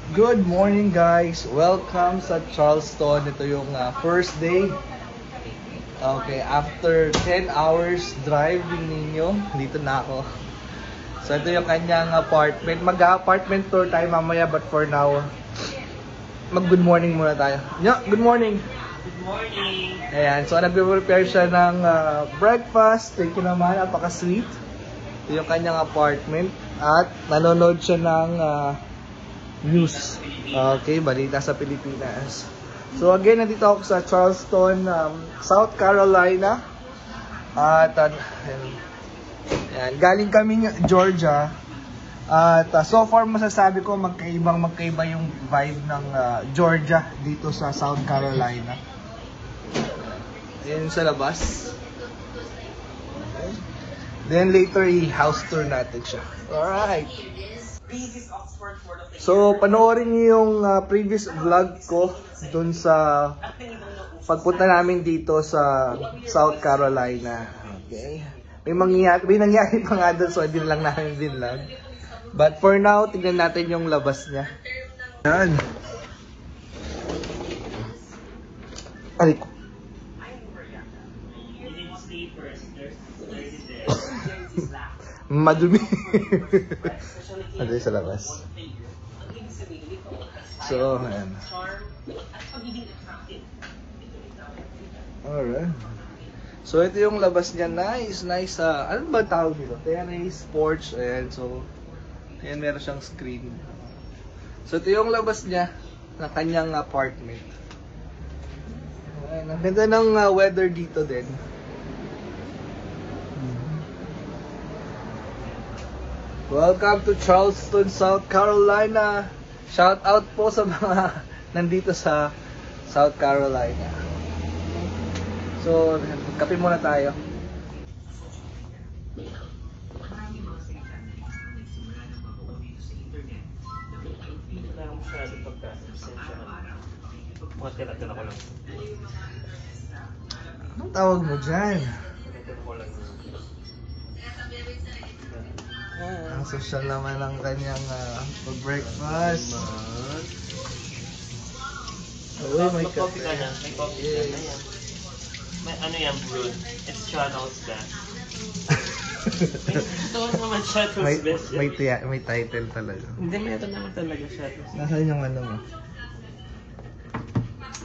Good morning guys! Welcome sa Charleston. Ito yung first day. Okay, after 10 hours driving ninyo, dito na ako. So ito yung kanyang apartment. Mag-apartment tour tayo mamaya, but for now, mag-good morning muna tayo. Good morning! Good morning! Ayan, so nagpe-prepare siya ng breakfast. Thank you naman, napaka-sweet. Ito yung kanyang apartment. At nanonood siya ng news. Okay, balita sa Pilipinas. So again, nandito ako sa Charleston, South Carolina. At yan, galing kami Georgia. At so far masasabi ko magkaiba yung vibe ng Georgia dito sa South Carolina. Ayan sa labas. Okay. Then later i-house tour natin siya. Alright. So, panoorin niyo yung previous vlog ko dun sa pagpunta namin dito sa South Carolina. Okay? May nangyari pa nga dun, so hindi lang namin vlog. But for now, tignan natin yung labas niya. Yan. Ay ko. Madumi. Ano sa labas? So, ayan. Alright. So, ito yung labas niya. Nice. Ano ba tawag dito? Terrace, porch. Ayan. So, ayan, meron siyang screen. So, ito yung labas niya na kanyang apartment. Ayan. Ang ganda ng weather dito din. Welcome to Charleston, South Carolina. Shout out po sa mga nandito sa South Carolina. So, kape muna tayo. Anong tawag mo dyan? Ang social naman ng kanyang pag-breakfast. Oh, may coffee ka na. May coffee ka na yan. May ano yan, brewed. It's Channel's best. Ito naman Channel's best. May title talaga. Hindi, meron naman talaga Channel's. Nasaan yung ano mo?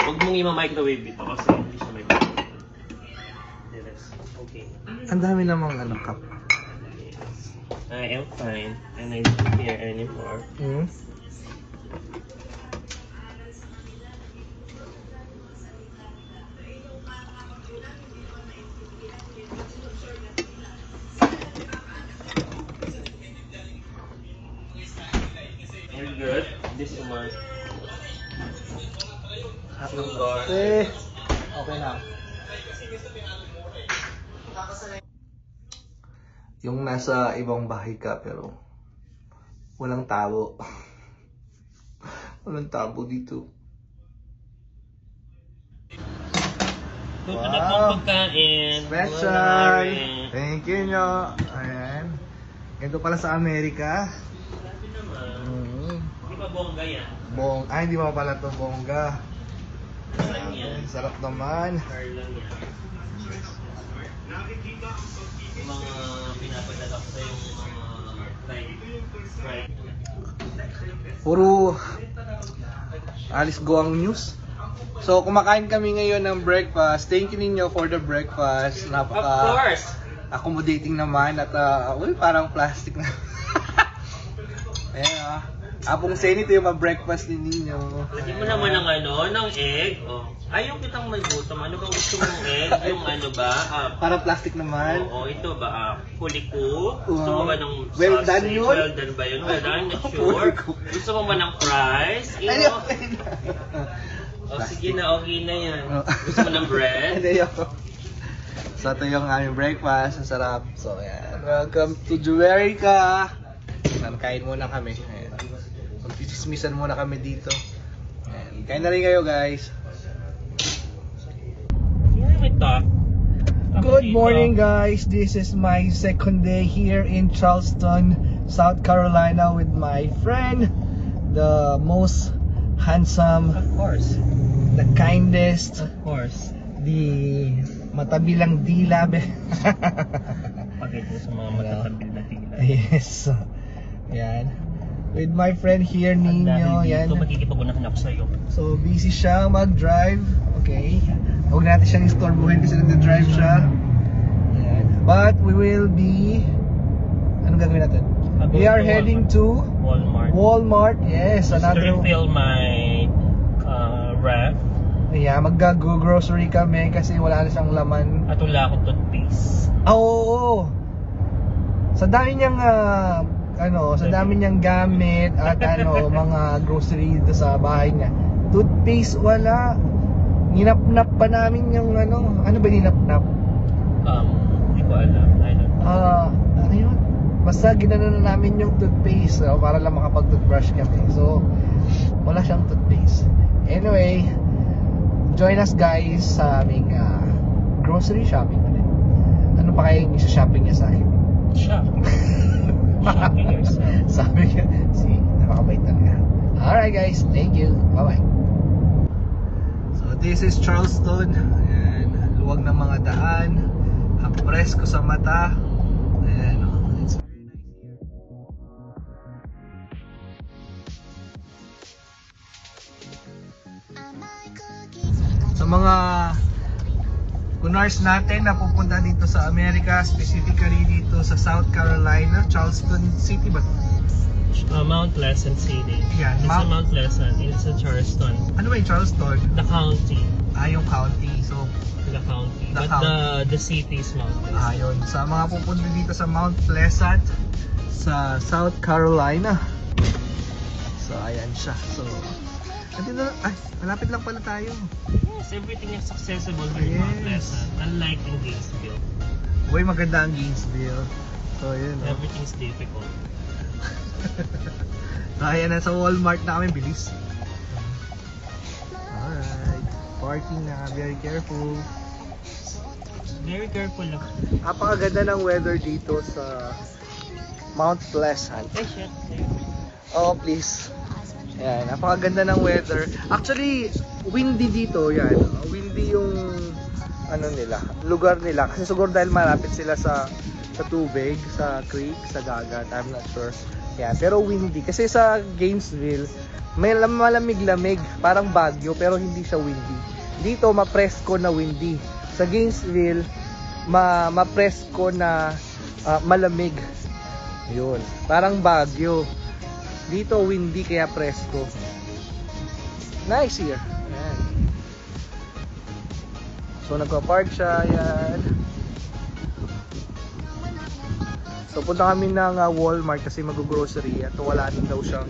Huwag mong i-microwave ito kasi hindi siya may microwave. Okay. Ang dami namang cup. I am fine, and I don't care anymore. You're good. This one. Okay na. Yung nasa ibang bahay ka pero walang tabo. Walang tabo dito. Wow! Pagkain. Special! Thank you nyo. Ayan. Ito pala sa Amerika. Grabe naman. Di ba bongga yan? Hindi ba pala ito bongga? Saan yan? Sarap naman. Car lang yan. Yung mga pinapadala ko sa yung mga fried. Puro alis go ang news. So kumakain kami ngayon ng breakfast. Thank you ninyo for the breakfast. Of course! Accommodating naman at parang plastic na. Ayan Apong Senit yung breakfast din ninyo. Lagyan mo naman ng egg. Oh. Ayaw kitang may gutom. Ano ba gusto mong egg? Yung ano ba? Para plastic naman. Oo, ito ba? Fully cooked? Gusto mo ba ng sausage? Well done yun? Well done ba yun? Well done, not sure. Gusto mo ba ng fries? Sige na, okay na yan. Gusto mo ng bread? So ito yung aming breakfast. Ang sarap. So yan. Welcome to Juverica. Kain muna kami. Ayan. Magchismisan muna kami dito. Ayan. Kain na rin kayo guys. Good morning guys. This is my second day here in Charleston, South Carolina with my friend the most handsome, Of course. the kindest, Of course. the matabilang dila. Pakita sa mga matatabil na tila. Yes. Yan. With my friend here, At Nino. dahil Yan. dito, makikipag-unahan ako sa'yo. So, busy siya mag-drive. Okay. Huwag natin siyang istorbohin kasi nag-drive siya. Yan. But we will be... Anong gagawin natin? We are heading to Walmart. Yes. Just to Another... refill my ref. Yeah, mag-grocery kami kasi wala na siyang laman. At wala akong toothpaste. Oo. Sa dami niyang sa dami niyang gamit at mga grocery dito sa bahay niya. Toothpaste wala. Ninap-nap pa namin yung ano ba ninap-nap? Hindi ko alam. I don't know. Ano yun? Basta ginano na namin yung toothpaste para lang makapag-toothbrush kami. So, wala siyang toothpaste. Anyway, join us guys sa aming grocery shopping ulit. Ano pa kaya yung isa-shopping niya sa akin? Shop. Shopping yourself. Sabi niya, napakabait talaga. Alright guys, thank you. Bye-bye. So this is Charleston. Ayan, luwag ng mga daan. Ang presko sa mata. Ayan, it's very nice here. Sa mga kunars natin na pupunta dito sa Amerika, specifically dito sa South Carolina, Charleston City ba? Mount Pleasant City. Yan, It's a Mount Pleasant. It's a Charleston. Ano ba yung Charleston? The county. Yung county. So, The county. The But county. the city is Mount Pleasant. yun. Sa mga pupunta dito sa Mount Pleasant, sa South Carolina. So, ayan siya. So, malapit lang pala tayo. Yes, everything is accessible here in Mount Pleasant. Unlike in Gainesville. Uy, maganda ang Gainesville. So, yun. Everything's difficult. So, ayan na sa Walmart na kami. Bilis. Alright. Parking na. Very careful. Very careful lang. Napakaganda ng weather dito sa Mount Pleasant. Eh, shit. Oh, please. Ayan, napakaganda ng weather. Actually, windy dito, yan. Windy yung lugar nila. Kasi siguro dahil malapit sila sa tubig, sa creek, sa dagat, I'm not sure. Yan, pero windy. Kasi sa Gainesville, may malamig-lamig, parang Baguio, pero hindi siya windy. Dito, ma-presko na windy. Sa Gainesville, ma-presko na malamig. Yun, parang Baguio. Dito windy kaya presko. Nice here. Ayan. So nagpa-park siya. Ayan. So punta kami ng Walmart kasi mag-grocery at wala din daw siyang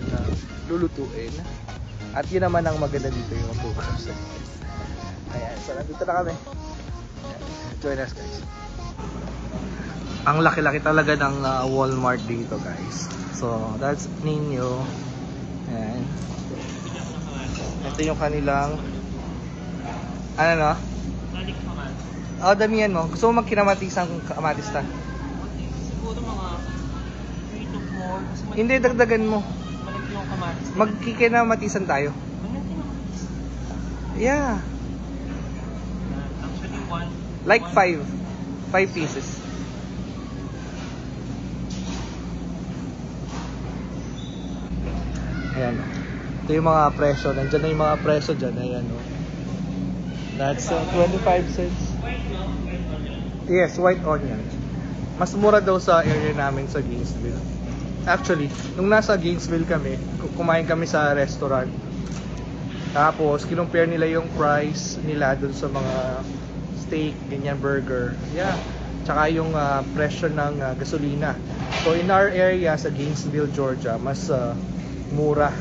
lulutuin. At yun naman ang maganda dito yung mag-grocery. Ayan. So nandito na kami. Ayan. Join us guys. Ang laki-laki talaga ng Walmart dito guys. So, that's Nino. Ayan. Ito yung kanilang Balik naman. damihan mo. Gusto mo magkinamatisang kamatis ta? Siguro mga 3 to 4. Kasi Hindi, dagdagan mo. malaki yung kamatis. Magkikinamatisan tayo. Malaki kamatis. Yeah. Actually, one. Like 5. 5 pieces. Ayan. Ito yung mga presyo. Nandiyan na yung mga presyo dyan. Ayan o. That's 25 cents. Yes, white onion. Mas mura daw sa area namin sa Gainesville. Actually, nung nasa Gainesville kami, kumain kami sa restaurant. Tapos, kinumpare nila yung price nila dun sa mga steak, ganyan, burger. Yeah. Tsaka yung presyo ng gasolina. So, in our area sa Gainesville, Georgia, mas mura.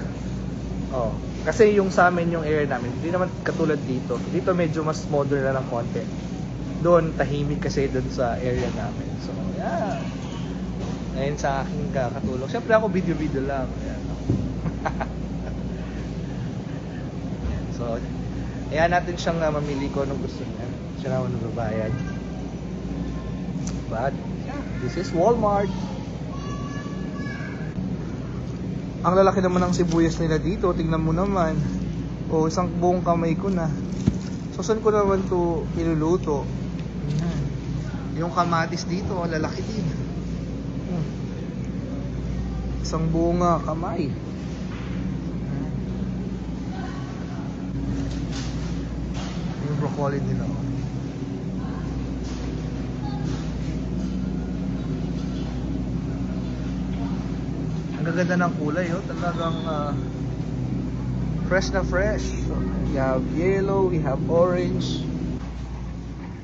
Oh. Kasi yung sa amin, yung area namin, hindi naman katulad dito. Dito medyo mas modern na ng konti. Doon, tahimik kasi doon sa area namin. So, yeah. Ngayon sa aking katulong. Siyempre ako video-video lang. Ayan. So, ayan natin siyang mamili ko anong gusto niya. Siya naman nagbabayad. But, yeah, this is Walmart. Ang lalaki naman ng sibuyas nila dito. Tingnan mo naman. O, isang buong kamay ko na. So, saan ko naman to iluluto? Ayan. Yung kamatis dito, lalaki din. Isang buong kamay. Yung broccoli nila. Ang gaganda ng kulay, oh. Talagang fresh na fresh. So, we have yellow, we have orange.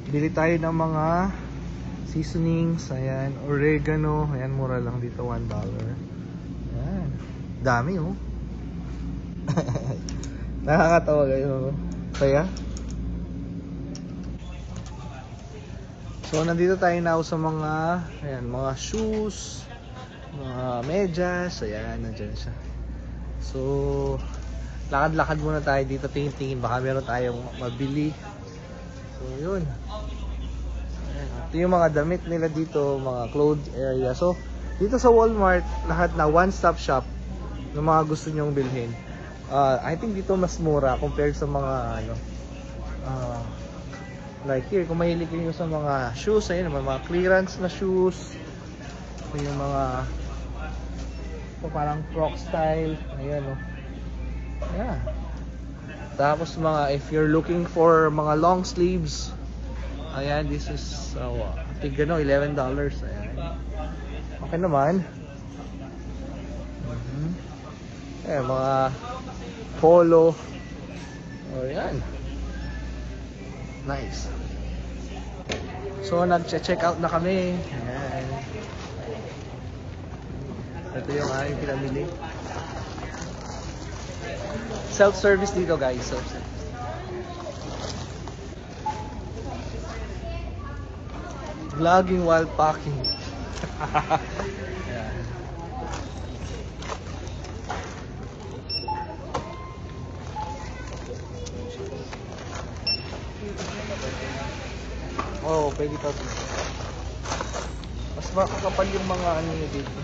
Bili tayo ng mga seasonings. Ayan, oregano. Ayan, mura lang dito, $1. Ayan, dami, oh. Nakakatawa kayo. Kaya so nandito tayo na sa mga ayan, mga shoes, mga medyas. Ayan, nandiyan siya. So lakad-lakad muna tayo dito, tingin-tingin baka meron tayong mabili. So yun. Ayan, ito yung mga damit nila dito, mga clothes area. So dito sa Walmart, lahat na one-stop shop ng mga gusto nyong bilhin. I think dito mas mura compared sa mga ano, like here, kung mahilig kayo sa mga shoes, ayun naman, mga clearance na shoes. Ito yung mga ito parang croc style. Ayan, oh. Yeah. Tapos mga, if you're looking for mga long sleeves, ayan, this is tigano, $11. Ayan. Okay naman. Ayan, mga polo. Oh, yan. Nice. So, nag-check out na kami. Ayan. Ito yung aming pinamili. Self-service dito, guys. Self-service. Vlogging while packing. Ayan. Oh, pwede pa. Mas makakapal yung mga ano nyo dito.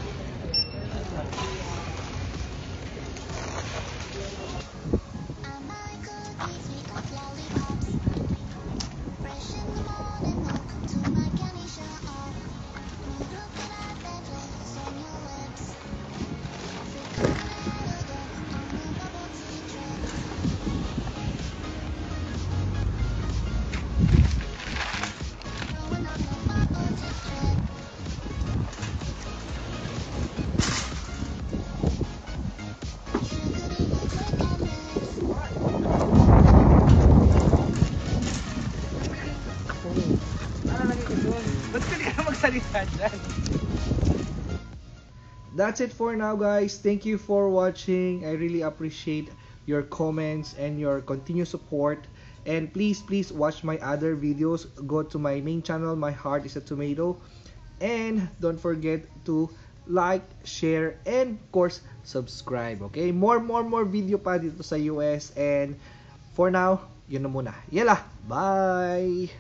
That's it for now, guys. Thank you for watching. I really appreciate your comments and your continued support. And please watch my other videos. Go to my main channel, My Heart is a Tomato. And don't forget to like, share, and of course, subscribe. Okay? More video pa dito sa US. And for now, yun na muna. Yala! Bye!